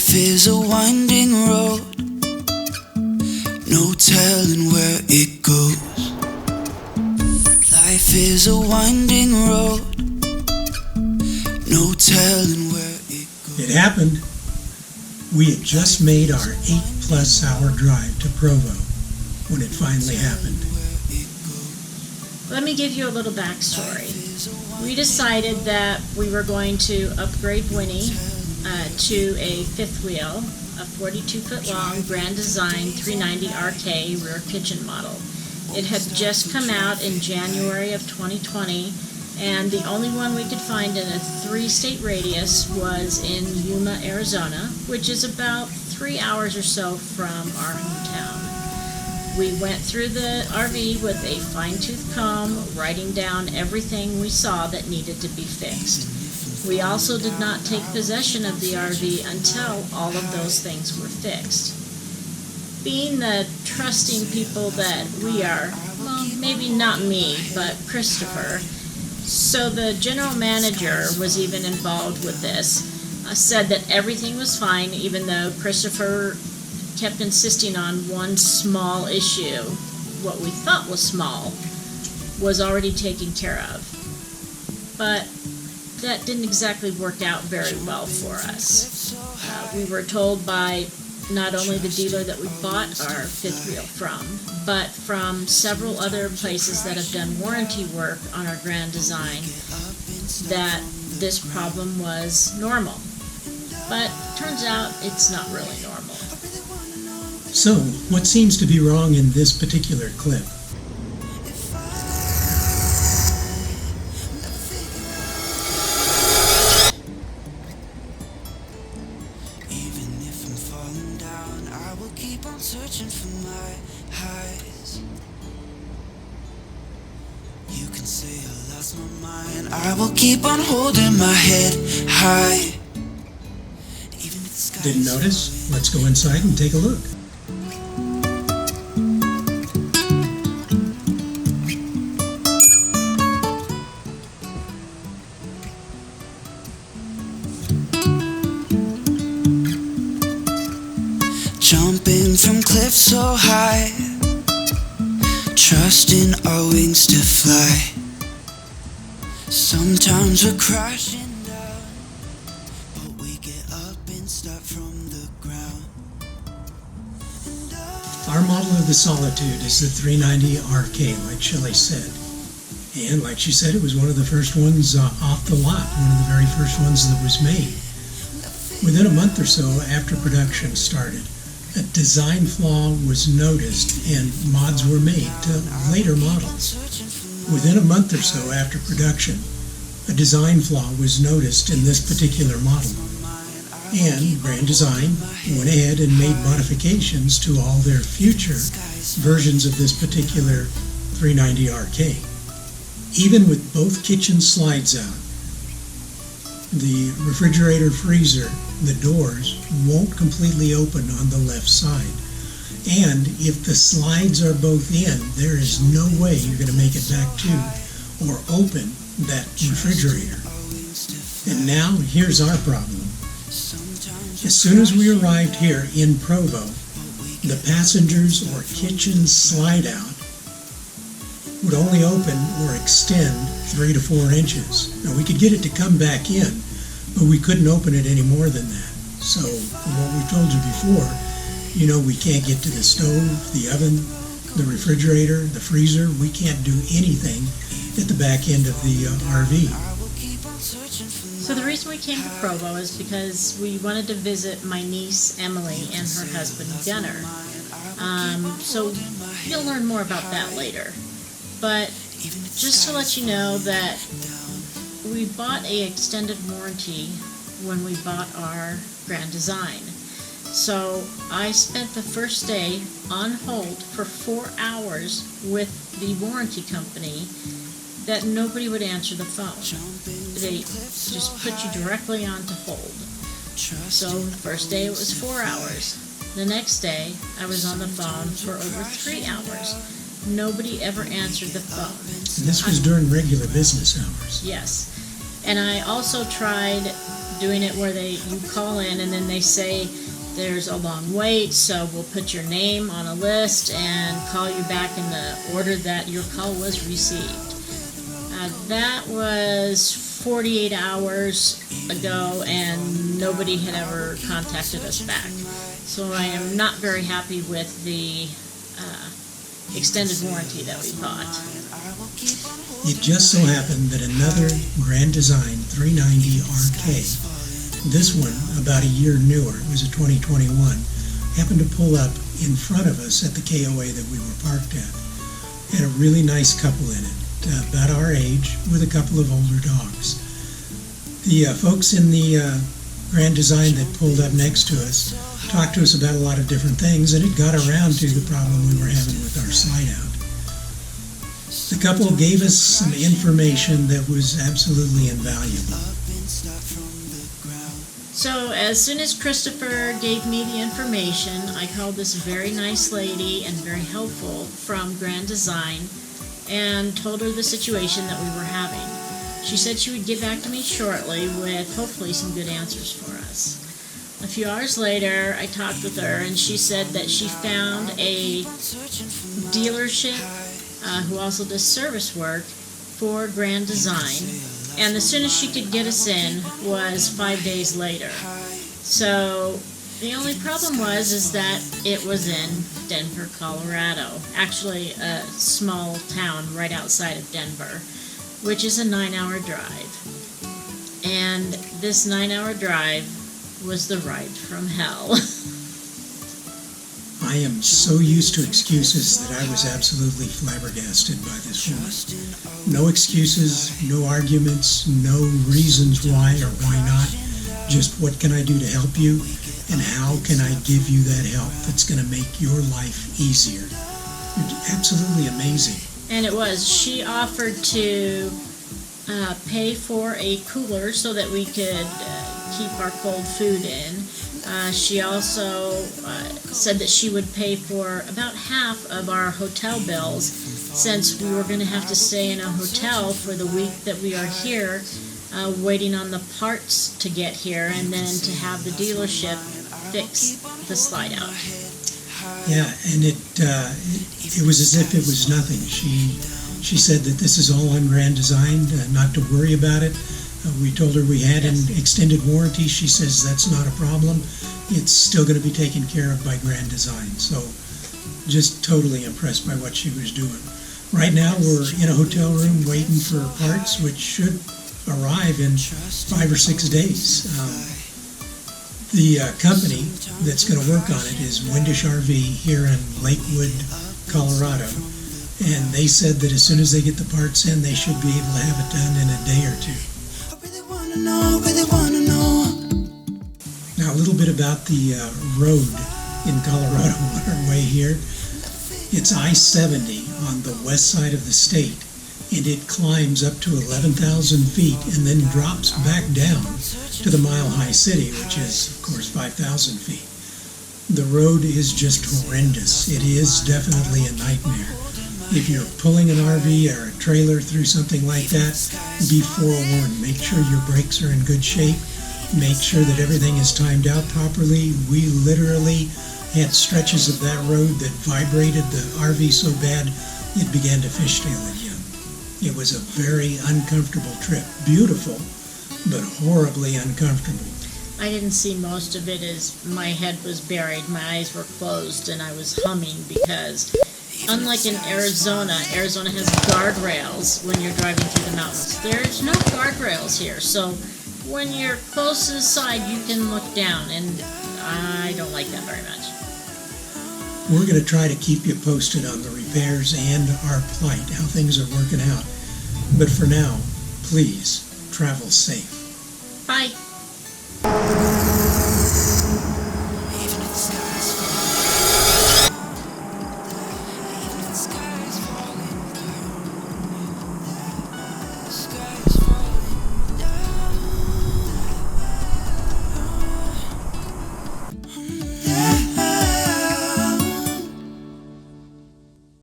Life is a winding road, no telling where it goes. Life is a winding road, no telling where it goes. It happened. We had just made our 8+ hour drive to Provo when it finally happened. Let me give you a little backstory. We decided that we were going to upgrade Winnie to a fifth wheel, a 42-foot long Grand Design 390 RK rear kitchen model. It had just come out in January of 2020, and the only one we could find in a 3-state radius was in Yuma, Arizona, which is about 3 hours or so from our hometown. We went through the RV with a fine-tooth comb, writing down everything we saw that needed to be fixed. We also did not take possession of the RV until all of those things were fixed. Being the trusting people that we are, well, maybe not me, but Christopher, so the general manager was even involved with this, said that everything was fine, even though Christopher kept insisting on one small issue. What we thought was small was already taken care of. But that didn't exactly work out very well for us. We were told by not only the dealer that we bought our fifth wheel from, but from several other places that have done warranty work on our Grand Design, that this problem was normal. But turns out it's not really normal. So, what seems to be wrong in this particular clip? Searching for my highs. You can say I lost my mind. I will keep on holding my head high. Didn't notice? Let's go inside and take a look. Jumping from cliffs so high, trusting our wings to fly. Sometimes we're crashing down, but we get up and start from the ground. Our model of the Solitude is the 390 RK, like Shelley said. And like she said, it was one of the first ones off the lot, one of the very first ones that was made. Within a month or so after production started, a design flaw was noticed and mods were made to later models. Within a month or so after production, a design flaw was noticed in this particular model. And Grand Design went ahead and made modifications to all their future versions of this particular 390 RK. Even with both kitchen slides out, the refrigerator freezer, the doors won't completely open on the left side. And if the slides are both in, there is no way you're going to make it back to or open that refrigerator. And now here's our problem. As soon as we arrived here in Provo, the passengers or kitchen slide out would only open or extend 3 to 4 inches. Now we could get it to come back in, but we couldn't open it any more than that. So from what we told you before, we can't get to the stove, the oven, the refrigerator, the freezer. We can't do anything at the back end of the RV. So the reason we came to Provo is because we wanted to visit my niece Emily and her husband Gunnar. So you'll learn more about that later. But just to let you know that we bought an extended warranty when we bought our Grand Design. So I spent the first day on hold for 4 hours with the warranty company that nobody would answer the phone. They just put you directly onto hold. So the first day it was 4 hours. The next day I was on the phone for over 3 hours. Nobody ever answered the phone. And this was during regular business hours. Yes. And I also tried doing it where you call in and then they say there's a long wait, so we'll put your name on a list and call you back in the order that your call was received. That was 48 hours ago, and nobody had ever contacted us back. So I am not very happy with the extended warranty that we bought. It just so happened that another Grand Design 390 RK, this one about a year newer, it was a 2021, happened to pull up in front of us at the KOA that we were parked at. Had a really nice couple in it, about our age, with a couple of older dogs. The folks in the Grand Design that pulled up next to us talked to us about a lot of different things, and it got around to the problem we were having with our slide out. The couple gave us some information that was absolutely invaluable. So as soon as Christopher gave me the information, I called this very nice lady and very helpful from Grand Design and told her the situation that we were having. She said she would get back to me shortly with hopefully some good answers for us. A few hours later, I talked with her, and she said that she found a dealership who also does service work for Grand Design, and as soon as she could get us in was 5 days later. So the only problem is that it was in Denver, Colorado, actually a small town right outside of Denver, which is a 9-hour drive. And this 9-hour drive was the ride from hell. I am so used to excuses that I was absolutely flabbergasted by this woman. No excuses, no arguments, no reasons why or why not. Just what can I do to help you, and how can I give you that help that's going to make your life easier. Absolutely amazing. And it was. She offered to pay for a cooler so that we could keep our cold food in. She also said that she would pay for about half of our hotel bills, since we were going to have to stay in a hotel for the week that we are here, waiting on the parts to get here, and then to have the dealership fix the slide out. Yeah, and it was as if it was nothing. She said that this is all on Grand Design, not to worry about it. We told her we had an extended warranty. She says that's not a problem. It's still going to be taken care of by Grand Design. So just totally impressed by what she was doing. Right now we're in a hotel room waiting for parts, which should arrive in 5 or 6 days. The company that's going to work on it is Windish RV here in Lakewood, Colorado. And they said that as soon as they get the parts in, they should be able to have it done in a day or two. Really wanna know. Now, a little bit about the road in Colorado on our way here. It's I-70 on the west side of the state, and it climbs up to 11,000 feet and then drops back down to the Mile High City, which is, of course, 5,000 feet. The road is just horrendous. It is definitely a nightmare. If you're pulling an RV or a trailer through something like that, be forewarned. Make sure your brakes are in good shape. Make sure that everything is timed out properly. We literally had stretches of that road that vibrated the RV so bad it began to fishtail again. It was a very uncomfortable trip. Beautiful, but horribly uncomfortable. I didn't see most of it as my head was buried, my eyes were closed, and I was humming because unlike in Arizona has guardrails when you're driving through the mountains. There's no guardrails here, so when you're close to the side, you can look down, and I don't like that very much. We're going to try to keep you posted on the repairs and our plight, how things are working out. But for now, please travel safe. Bye.